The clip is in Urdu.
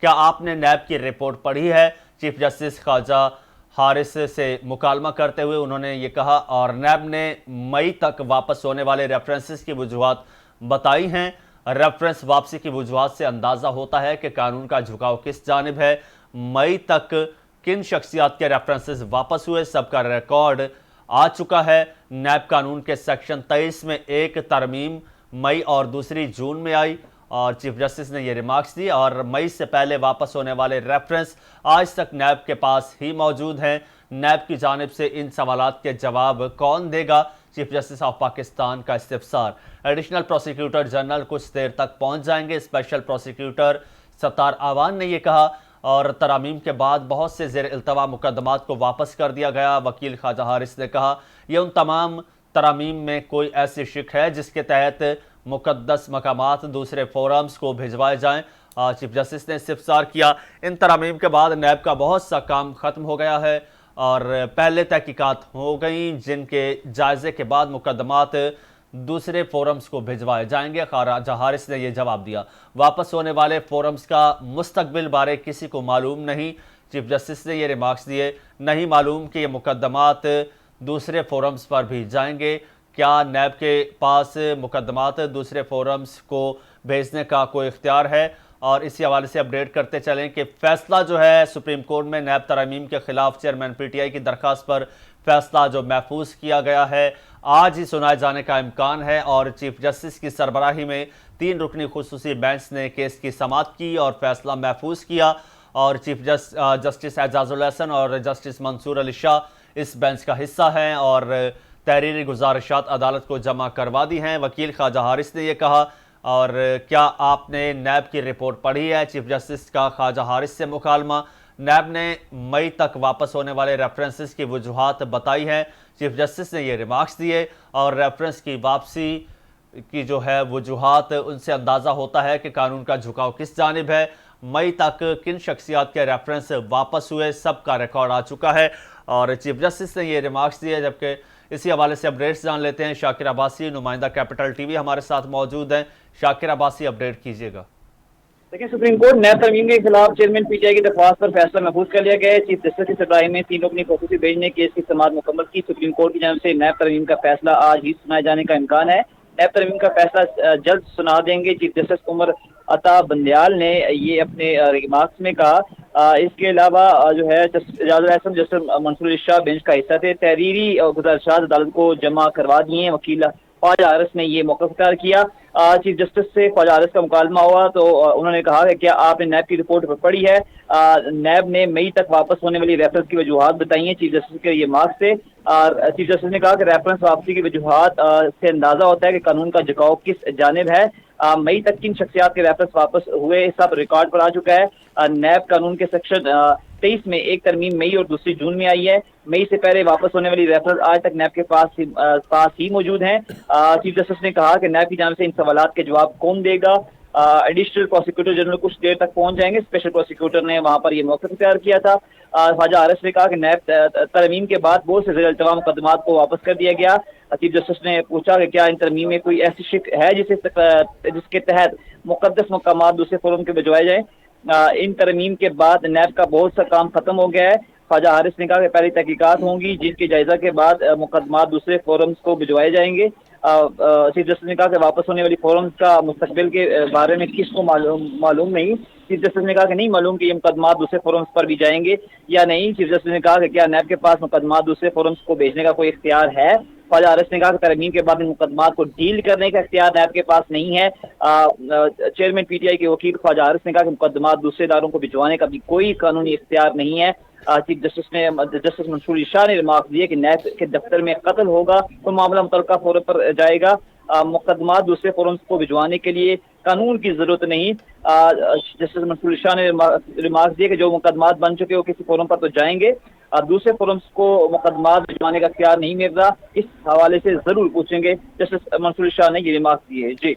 کیا آپ نے نیب کی رپورٹ پڑھی ہے؟ چیف جسٹس خواجہ حارث سے مکالمہ کرتے ہوئے انہوں نے یہ کہا، اور نیب نے مئی تک واپس ہونے والے ریفرنسز کی وجوہات بتائی ہیں۔ ریفرنس واپسی کی وجوہات سے اندازہ ہوتا ہے کہ قانون کا جھکاؤ کس جانب ہے۔ مئی تک کن شخصیات کے ریفرنسز واپس ہوئے، سب کا ریکارڈ آ چکا ہے۔ نیب قانون کے سیکشن 23 میں ایک ترمیم مئی اور دوسری جون میں آئی، اور چیف جسٹس نے یہ ریمارکس دی، اور مئی سے پہلے واپس ہونے والے ریفرنس آج تک نیب کے پاس ہی موجود ہیں۔ نیب کی جانب سے ان سوالات کے جواب کون دے گا؟ چیف جسٹس آف پاکستان کا استفسار۔ ایڈیشنل پروسیکیوٹر جنرل کچھ دیر تک پہنچ جائیں گے، اسپیشل پروسیکیوٹر ستار آوان نے یہ کہا، اور ترامیم کے بعد بہت سے زیر التوا مقدمات کو واپس کر دیا گیا۔ وکیل خواجہ حارث نے کہا، یہ ان تمام ترامیم میں کوئی ایسی شک ہے جس کے تحت مقدس مقامات دوسرے فورمز کو بھجوائے جائیں۔ چیف جسٹس نے استفسار کیا، ان ترامیم کے بعد نیب کا بہت سا کام ختم ہو گیا ہے اور پہلے تحقیقات ہو گئیں، جن کے جائزے کے بعد مقدمات دوسرے فورمز کو بھجوائے جائیں گے۔ خواجہ حارث نے یہ جواب دیا، واپس ہونے والے فورمز کا مستقبل بارے کسی کو معلوم نہیں۔ چیف جسٹس نے یہ ریمارکس دیے، نہیں معلوم کہ یہ مقدمات دوسرے فورمز پر بھی جائیں گے۔ کیا نیب کے پاس مقدمات دوسرے فورمز کو بھیجنے کا کوئی اختیار ہے؟ اور اسی حوالے سے اپڈیٹ کرتے چلیں کہ فیصلہ جو ہے سپریم کورٹ میں نیب ترامیم کے خلاف چیئرمین پی ٹی آئی کی درخواست پر فیصلہ جو محفوظ کیا گیا ہے، آج ہی سنائے جانے کا امکان ہے، اور چیف جسٹس کی سربراہی میں 3 رکنی خصوصی بینچ نے کیس کی سماعت کی اور فیصلہ محفوظ کیا، اور چیف جسٹس اعجاز الحسن اور جسٹس منصور علی شاہ اس بینچ کا حصہ ہیں اور تحریری گزارشات عدالت کو جمع کروا دی ہیں۔ وکیل خواجہ حارث نے یہ کہا، اور کیا آپ نے نیب کی رپورٹ پڑھی ہے؟ چیف جسٹس کا خواجہ حارث سے مکالمہ۔ نیب نے مئی تک واپس ہونے والے ریفرنسز کی وجوہات بتائی ہیں۔ چیف جسٹس نے یہ ریمارکس دیے، اور ریفرنس کی واپسی کی جو ہے وجوہات، ان سے اندازہ ہوتا ہے کہ قانون کا جھکاؤ کس جانب ہے۔ مئی تک کن شخصیات کے ریفرنس واپس ہوئے، سب کا ریکارڈ آ چکا ہے، اور چیف جسٹس نے یہ ریمارکس دیے۔ جبکہ اسی حوالے سے اپڈیٹس جان لیتے ہیں، شاکر عباسی نمائندہ کیپٹل ٹی وی ہمارے ساتھ موجود ہیں۔ شاکر عباسی، اپڈیٹ کیجیے گا۔ لیکن سپریم کورٹ نیب ترمیم کے خلاف چیئرمین پی ٹی آئی کی درخواست پر فیصلہ محفوظ کر لیا گیا ہے۔ چیف جسٹس کی سربراہی میں 3 رکنی خصوصی بینچ نے کیس کی سماعت مکمل کی۔ سپریم کورٹ کی جانب سے نیب ترمیم کا فیصلہ آج ہی سنائے جانے کا امکان ہے۔ نیب ترمیم کا فیصلہ جلد سنا دیں گے، چیف جسٹس عمر عطا بندیال نے یہ اپنے ریمارکس میں کہا۔ اس کے علاوہ جو ہے اعجاز الحسن جسٹس منصور علی شاہ بینچ کا حصہ تھے، تحریری گزارشات عدالت کو جمع کروا دیے ہیں۔ وکیل خواجہ حارث نے یہ موقف اختیار کیا۔ چیف جسٹس سے خواجہ حارث کا مکالمہ ہوا تو انہوں نے کہا کہ کیا آپ نے نیب کی رپورٹ پڑھی ہے؟ نیب نے مئی تک واپس ہونے والی ریفرنس کی وجوہات بتائی ہیں چیف جسٹس کے یہ مارکس سے۔ چیف جسٹس نے کہا کہ ریفرنس واپسی کی وجوہات سے اندازہ ہوتا ہے کہ قانون کا جھکاؤ کس جانب ہے۔ مئی تک کن شخصیات کے ریفرنس واپس ہوئے، سب ریکارڈ پر آ چکا ہے۔ نیب قانون کے سیکشن 23 میں ایک ترمیم مئی اور دوسری جون میں آئی ہے۔ مئی سے پہلے واپس ہونے والی ریفرنس آج تک نیب کے پاس ہی موجود ہیں۔ چیف جسٹس نے کہا کہ نیب کی جانب سے ان سوالات کے جواب کون دے گا؟ ایڈیشنل پروسیکیوٹر جنرل کچھ دیر تک پہنچ جائیں گے، اسپیشل پروسیکیوٹر نے وہاں پر یہ موقف اختیار کیا تھا۔ خواجہ حارث نے کہا کہ نیب ترمیم کے بعد بہت سے زیر التوا مقدمات کو واپس کر دیا گیا۔ چیف جسٹس نے پوچھا کہ کیا ان ترمیم میں کوئی ایسی شک ہے جس کے تحت مقدس مقامات دوسرے فورم کے بھجوائے جائیں؟ ان ترمیم کے بعد نیب کا بہت سا کام ختم ہو گیا ہے۔ خواجہ حارث نے کہا کہ پہلی تحقیقات ہوں گی، جن کے جائزہ کے بعد مقدمات دوسرے فورمز کو بھجوائے جائیں گے۔ چیف جسٹس نے کہا کہ واپس ہونے والی فورمز کا مستقبل کے بارے میں کس کو معلوم نہیں۔ چیف جسٹس نے کہا کہ نہیں معلوم کہ یہ مقدمات دوسرے فورمز پر بھی جائیں گے یا نہیں۔ چیف جسٹس نے کہا کہ کیا نیب کے پاس مقدمات دوسرے فورمز کو بھیجنے کا کوئی اختیار ہے؟ خواجہ حارث نے کہا کہ ترمیم کے بعد ان مقدمات کو ڈیل کرنے کا اختیار نیب کے پاس نہیں ہے۔ چیئرمین پی ٹی آئی کے وکیل خواجہ حارث نے کہا کہ مقدمات دوسرے اداروں کو بھجوانے کا بھی کوئی قانونی اختیار نہیں ہے۔ چیف جسٹس منصور علی شاہ نے ریمارک دیے کہ نیب کے دفتر میں قتل ہوگا تو معاملہ متعلقہ فورم پر جائے گا، مقدمات دوسرے فورمز کو بھجوانے کے لیے قانون کی ضرورت نہیں۔ جسٹس منصور علی شاہ نے ریمارک دیے کہ جو مقدمات بن چکے وہ کسی فورم پر تو جائیں گے، دوسرے فورمز کو مقدمات بھجوانے کا اختیار نہیں مل رہا، اس حوالے سے ضرور پوچھیں گے۔ جسٹس منصور علی شاہ نے یہ ریمارک دیے۔ جی